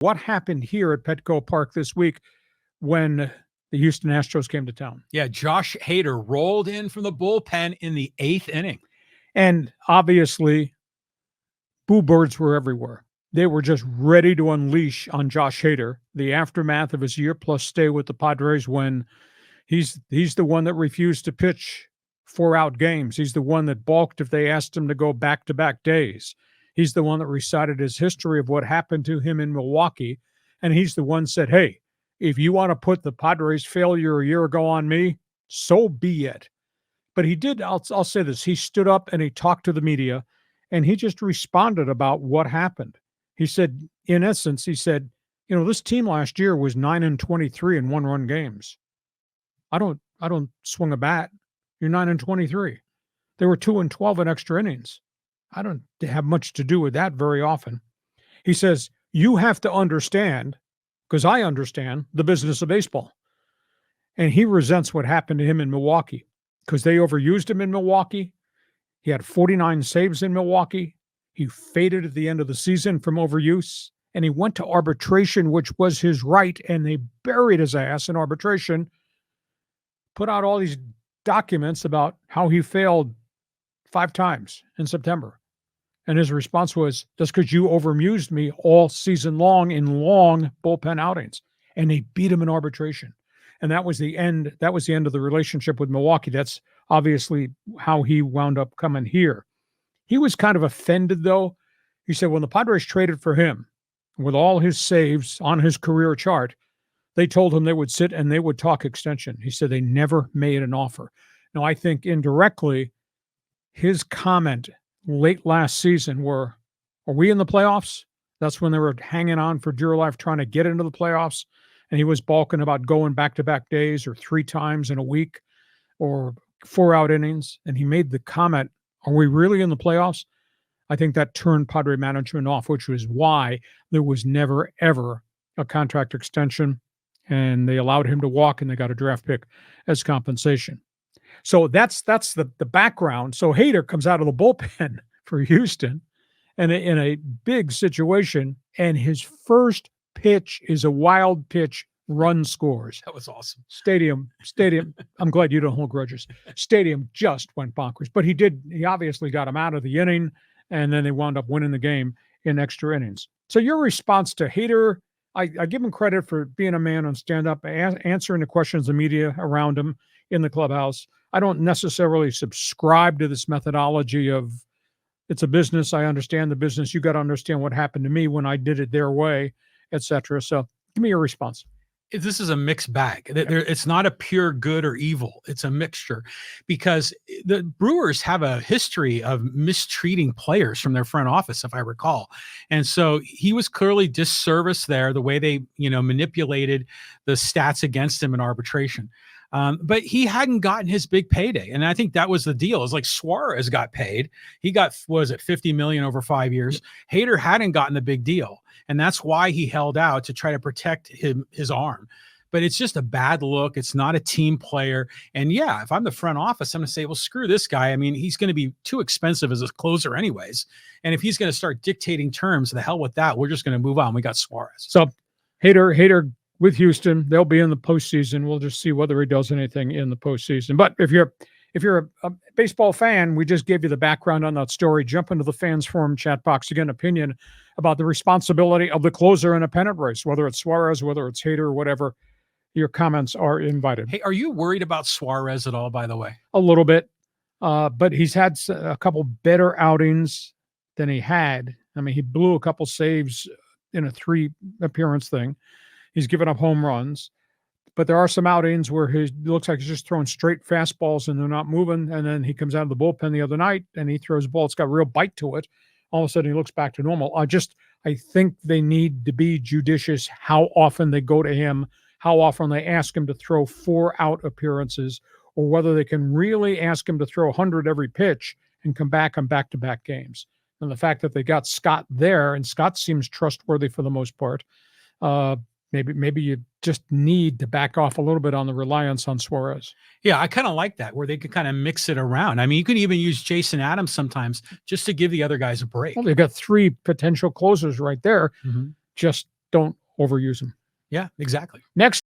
What happened here at Petco Park this week when the Houston Astros came to town? Yeah, Josh Hader rolled in from the bullpen in the 8th inning. And obviously, boo birds were everywhere. They were just ready to unleash on Josh Hader, the aftermath of his year-plus stay with the Padres, when he's the one that refused to pitch 4-out games. He's the one that balked if they asked him to go back-to-back days. He's the one that recited his history of what happened to him in Milwaukee, and he's the one said, hey, if you want to put the Padres' failure a year ago on me, so be it. But he did, I'll say this, he stood up and he talked to the media, and he just responded about what happened. He said, in essence, he said, this team last year was 9-23 in one-run games. I don't swing a bat. You're 9-23. They were 2-12 in extra innings. I don't have much to do with that very often. He says, you have to understand, because I understand the business of baseball. And he resents what happened to him in Milwaukee because they overused him in Milwaukee. He had 49 saves in Milwaukee. He faded at the end of the season from overuse, and he went to arbitration, which was his right, and they buried his ass in arbitration, put out all these documents about how he failed 5 times in September. And his response was, that's because you overmused me all season long in long bullpen outings. And they beat him in arbitration. And that was the end. That was the end of the relationship with Milwaukee. That's obviously how he wound up coming here. He was kind of offended, though. He said when the Padres traded for him, with all his saves on his career chart, they told him they would sit and they would talk extension. He said they never made an offer. Now, I think indirectly, his comment late last season were, are we in the playoffs? That's when they were hanging on for dear life trying to get into the playoffs. And he was balking about going back-to-back days or 3 times in a week or 4-out innings. And he made the comment, are we really in the playoffs? I think that turned Padre management off, which was why there was never, ever a contract extension. And they allowed him to walk, and they got a draft pick as compensation. So that's the background. So Hader comes out of the bullpen for Houston and in a big situation, and his first pitch is a wild pitch, run scores. That was awesome. Stadium. I'm glad you don't hold grudges. Stadium just went bonkers. But he obviously got him out of the inning, and then they wound up winning the game in extra innings. So your response to Hader, I give him credit for being a man on stand-up, answering the questions of the media around him in the clubhouse. I don't necessarily subscribe to this methodology of it's a business. I understand the business. You got to understand what happened to me when I did it their way, etc. So give me your response. This is a mixed bag. It's not a pure good or evil. It's a mixture because the Brewers have a history of mistreating players from their front office, if I recall. And so he was clearly disserviced there, the way they, manipulated the stats against him in arbitration. But he hadn't gotten his big payday. And I think that was the deal. It's like Suarez got paid. He got, $50 million over 5 years. Hader hadn't gotten the big deal. And that's why he held out to try to protect his arm. But it's just a bad look. It's not a team player. And yeah, if I'm the front office, I'm going to say, well, screw this guy. I mean, he's going to be too expensive as a closer anyways. And if he's going to start dictating terms, the hell with that. We're just going to move on. We got Suarez. So Hader with Houston, they'll be in the postseason. We'll just see whether he does anything in the postseason. But if you're a baseball fan, we just gave you the background on that story. Jump into the fans forum chat box. Again, opinion about the responsibility of the closer in a pennant race, whether it's Suarez, whether it's Hader, or whatever. Your comments are invited. Hey, are you worried about Suarez at all, by the way? A little bit, but he's had a couple better outings than he had. I mean, he blew a couple saves in a 3-appearance thing. He's given up home runs. But there are some outings where he looks like he's just throwing straight fastballs and they're not moving. And then he comes out of the bullpen the other night and he throws a ball. It's got real bite to it. All of a sudden he looks back to normal. I think they need to be judicious how often they go to him, how often they ask him to throw 4-out appearances, or whether they can really ask him to throw 100 every pitch and come back on back-to-back games. And the fact that they got Scott there, and Scott seems trustworthy for the most part, maybe you just need to back off a little bit on the reliance on Suarez. Yeah, I kind of like that, where they could kind of mix it around. I mean, you can even use Jason Adams sometimes just to give the other guys a break. Well, they've got 3 potential closers right there. Mm-hmm. Just don't overuse them. Yeah, exactly. Next